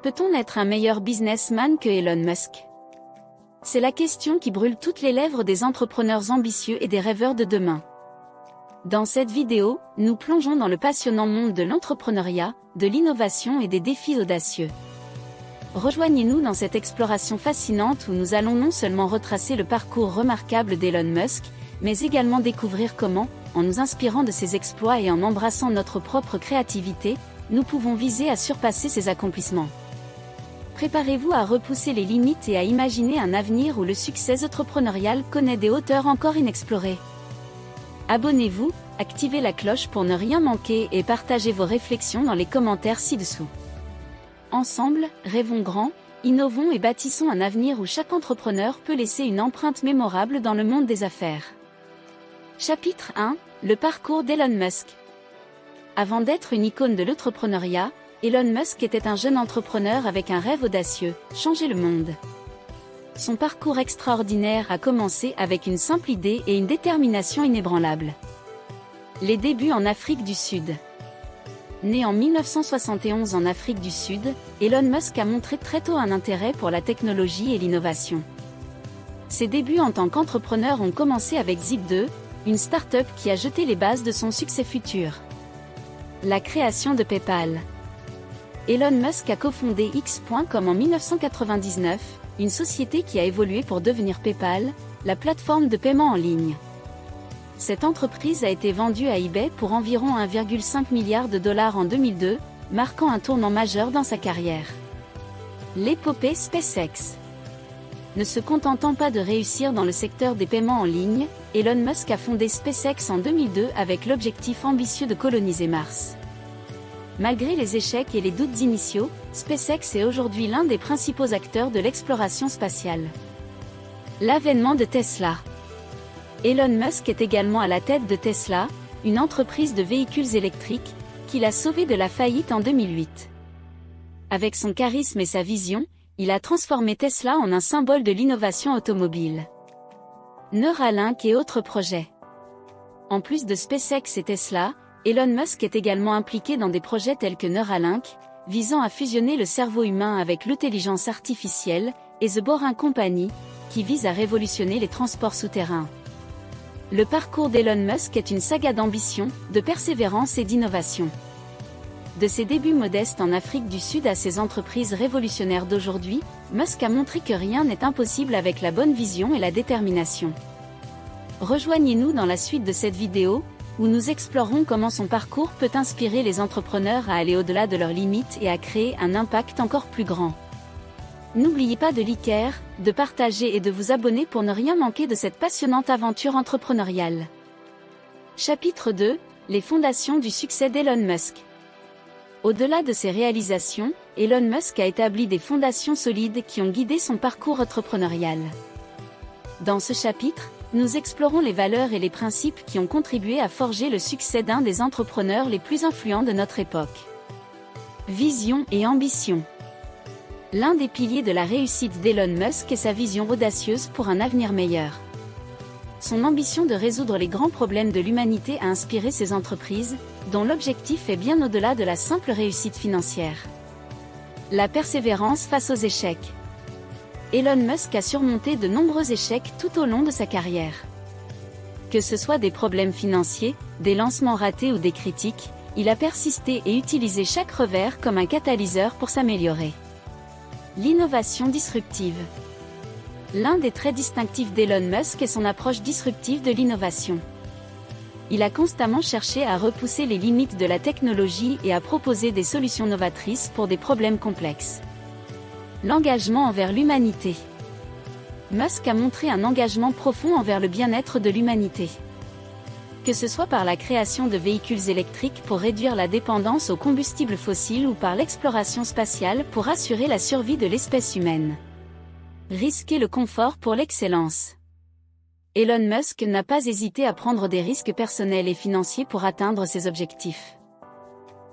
Peut-on être un meilleur businessman que Elon Musk? C'est la question qui brûle toutes les lèvres des entrepreneurs ambitieux et des rêveurs de demain. Dans cette vidéo, nous plongeons dans le passionnant monde de l'entrepreneuriat, de l'innovation et des défis audacieux. Rejoignez-nous dans cette exploration fascinante où nous allons non seulement retracer le parcours remarquable d'Elon Musk, mais également découvrir comment, en nous inspirant de ses exploits et en embrassant notre propre créativité, nous pouvons viser à surpasser ses accomplissements. Préparez-vous à repousser les limites et à imaginer un avenir où le succès entrepreneurial connaît des hauteurs encore inexplorées. Abonnez-vous, activez la cloche pour ne rien manquer et partagez vos réflexions dans les commentaires ci-dessous. Ensemble, rêvons grand, innovons et bâtissons un avenir où chaque entrepreneur peut laisser une empreinte mémorable dans le monde des affaires. Chapitre 1, le parcours d'Elon Musk. Avant d'être une icône de l'entrepreneuriat, Elon Musk était un jeune entrepreneur avec un rêve audacieux, changer le monde. Son parcours extraordinaire a commencé avec une simple idée et une détermination inébranlable. Les débuts en Afrique du Sud. Né en 1971 en Afrique du Sud, Elon Musk a montré très tôt un intérêt pour la technologie et l'innovation. Ses débuts en tant qu'entrepreneur ont commencé avec Zip2, une start-up qui a jeté les bases de son succès futur. La création de PayPal. Elon Musk a cofondé X.com en 1999, une société qui a évolué pour devenir PayPal, la plateforme de paiement en ligne. Cette entreprise a été vendue à eBay pour environ 1,5 milliard de dollars en 2002, marquant un tournant majeur dans sa carrière. L'épopée SpaceX. Ne se contentant pas de réussir dans le secteur des paiements en ligne, Elon Musk a fondé SpaceX en 2002 avec l'objectif ambitieux de coloniser Mars. Malgré les échecs et les doutes initiaux, SpaceX est aujourd'hui l'un des principaux acteurs de l'exploration spatiale. L'avènement de Tesla. Elon Musk est également à la tête de Tesla, une entreprise de véhicules électriques, qui l'a sauvé de la faillite en 2008. Avec son charisme et sa vision, il a transformé Tesla en un symbole de l'innovation automobile. Neuralink et autres projets. En plus de SpaceX et Tesla, Elon Musk est également impliqué dans des projets tels que Neuralink, visant à fusionner le cerveau humain avec l'intelligence artificielle, et The Boring Company, qui vise à révolutionner les transports souterrains. Le parcours d'Elon Musk est une saga d'ambition, de persévérance et d'innovation. De ses débuts modestes en Afrique du Sud à ses entreprises révolutionnaires d'aujourd'hui, Musk a montré que rien n'est impossible avec la bonne vision et la détermination. Rejoignez-nous dans la suite de cette vidéo, où nous explorerons comment son parcours peut inspirer les entrepreneurs à aller au-delà de leurs limites et à créer un impact encore plus grand. N'oubliez pas de liker, de partager et de vous abonner pour ne rien manquer de cette passionnante aventure entrepreneuriale. Chapitre 2, les fondations du succès d'Elon Musk. Au-delà de ses réalisations, Elon Musk a établi des fondations solides qui ont guidé son parcours entrepreneurial. Dans ce chapitre, nous explorons les valeurs et les principes qui ont contribué à forger le succès d'un des entrepreneurs les plus influents de notre époque. Vision et ambition. L'un des piliers de la réussite d'Elon Musk est sa vision audacieuse pour un avenir meilleur. Son ambition de résoudre les grands problèmes de l'humanité a inspiré ses entreprises, dont l'objectif est bien au-delà de la simple réussite financière. La persévérance face aux échecs. Elon Musk a surmonté de nombreux échecs tout au long de sa carrière. Que ce soit des problèmes financiers, des lancements ratés ou des critiques, il a persisté et utilisé chaque revers comme un catalyseur pour s'améliorer. L'innovation disruptive. L'un des traits distinctifs d'Elon Musk est son approche disruptive de l'innovation. Il a constamment cherché à repousser les limites de la technologie et à proposer des solutions novatrices pour des problèmes complexes. L'engagement envers l'humanité. Musk a montré un engagement profond envers le bien-être de l'humanité. Que ce soit par la création de véhicules électriques pour réduire la dépendance aux combustibles fossiles ou par l'exploration spatiale pour assurer la survie de l'espèce humaine. Risquer le confort pour l'excellence. Elon Musk n'a pas hésité à prendre des risques personnels et financiers pour atteindre ses objectifs.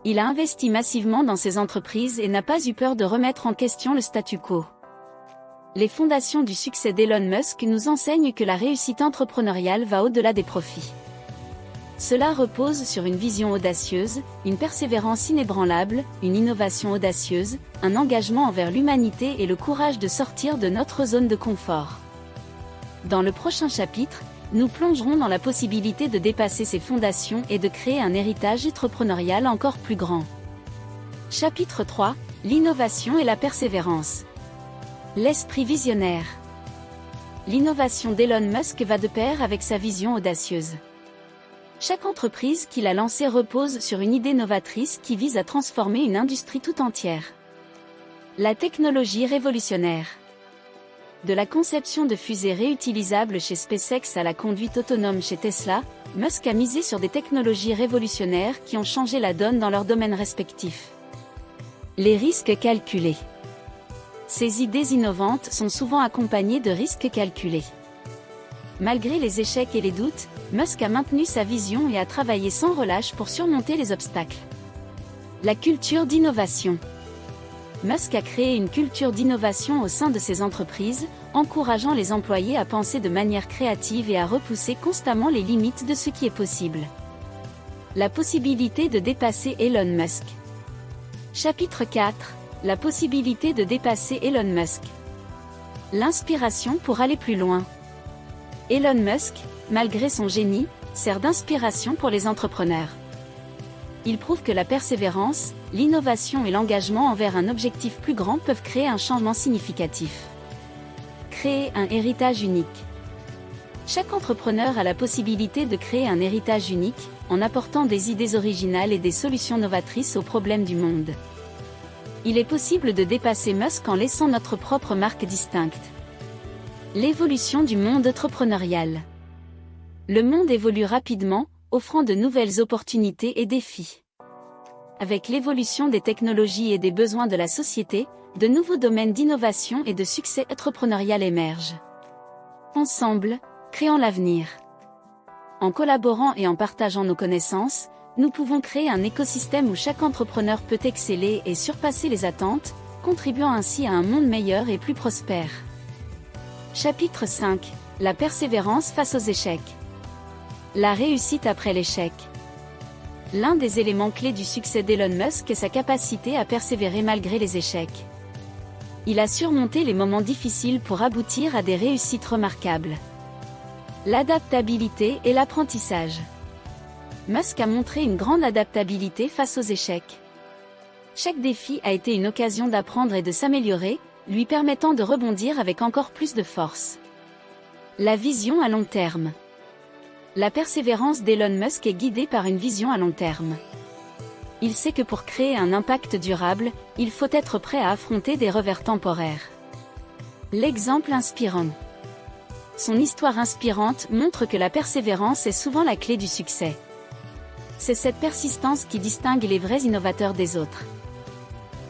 Il a investi massivement dans ses entreprises et n'a pas eu peur de remettre en question le statu quo. Les fondations du succès d'Elon Musk nous enseignent que la réussite entrepreneuriale va au-delà des profits. Cela repose sur une vision audacieuse, une persévérance inébranlable, une innovation audacieuse, un engagement envers l'humanité et le courage de sortir de notre zone de confort. Dans le prochain chapitre, nous plongerons dans la possibilité de dépasser ces fondations et de créer un héritage entrepreneurial encore plus grand. Chapitre 3, l'innovation et la persévérance. L'esprit visionnaire. L'innovation d'Elon Musk va de pair avec sa vision audacieuse. Chaque entreprise qu'il a lancée repose sur une idée novatrice qui vise à transformer une industrie tout entière. La technologie révolutionnaire. De la conception de fusées réutilisables chez SpaceX à la conduite autonome chez Tesla, Musk a misé sur des technologies révolutionnaires qui ont changé la donne dans leurs domaines respectifs. Les risques calculés. Ces idées innovantes sont souvent accompagnées de risques calculés. Malgré les échecs et les doutes, Musk a maintenu sa vision et a travaillé sans relâche pour surmonter les obstacles. La culture d'innovation. Musk a créé une culture d'innovation au sein de ses entreprises, encourageant les employés à penser de manière créative et à repousser constamment les limites de ce qui est possible. La possibilité de dépasser Elon Musk. Chapitre 4. La possibilité de dépasser Elon Musk. L'inspiration pour aller plus loin. Elon Musk, malgré son génie, sert d'inspiration pour les entrepreneurs. Il prouve que la persévérance, l'innovation et l'engagement envers un objectif plus grand peuvent créer un changement significatif. Créer un héritage unique. Chaque entrepreneur a la possibilité de créer un héritage unique, en apportant des idées originales et des solutions novatrices aux problèmes du monde. Il est possible de dépasser Musk en laissant notre propre marque distincte. L'évolution du monde entrepreneurial. Le monde évolue rapidement, offrant de nouvelles opportunités et défis. Avec l'évolution des technologies et des besoins de la société, de nouveaux domaines d'innovation et de succès entrepreneurial émergent. Ensemble, créons l'avenir. En collaborant et en partageant nos connaissances, nous pouvons créer un écosystème où chaque entrepreneur peut exceller et surpasser les attentes, contribuant ainsi à un monde meilleur et plus prospère. Chapitre 5. La persévérance face aux échecs. La réussite après l'échec. L'un des éléments clés du succès d'Elon Musk est sa capacité à persévérer malgré les échecs. Il a surmonté les moments difficiles pour aboutir à des réussites remarquables. L'adaptabilité et l'apprentissage. Musk a montré une grande adaptabilité face aux échecs. Chaque défi a été une occasion d'apprendre et de s'améliorer, lui permettant de rebondir avec encore plus de force. La vision à long terme. La persévérance d'Elon Musk est guidée par une vision à long terme. Il sait que pour créer un impact durable, il faut être prêt à affronter des revers temporaires. L'exemple inspirant. Son histoire inspirante montre que la persévérance est souvent la clé du succès. C'est cette persistance qui distingue les vrais innovateurs des autres.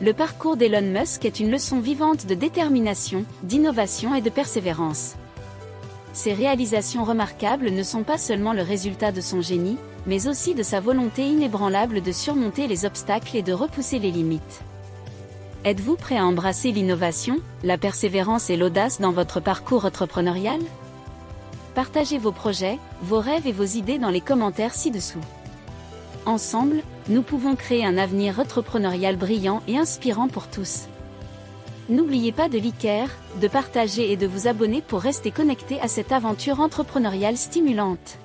Le parcours d'Elon Musk est une leçon vivante de détermination, d'innovation et de persévérance. Ses réalisations remarquables ne sont pas seulement le résultat de son génie, mais aussi de sa volonté inébranlable de surmonter les obstacles et de repousser les limites. Êtes-vous prêt à embrasser l'innovation, la persévérance et l'audace dans votre parcours entrepreneurial? Partagez vos projets, vos rêves et vos idées dans les commentaires ci-dessous. Ensemble, nous pouvons créer un avenir entrepreneurial brillant et inspirant pour tous. N'oubliez pas de liker, de partager et de vous abonner pour rester connecté à cette aventure entrepreneuriale stimulante.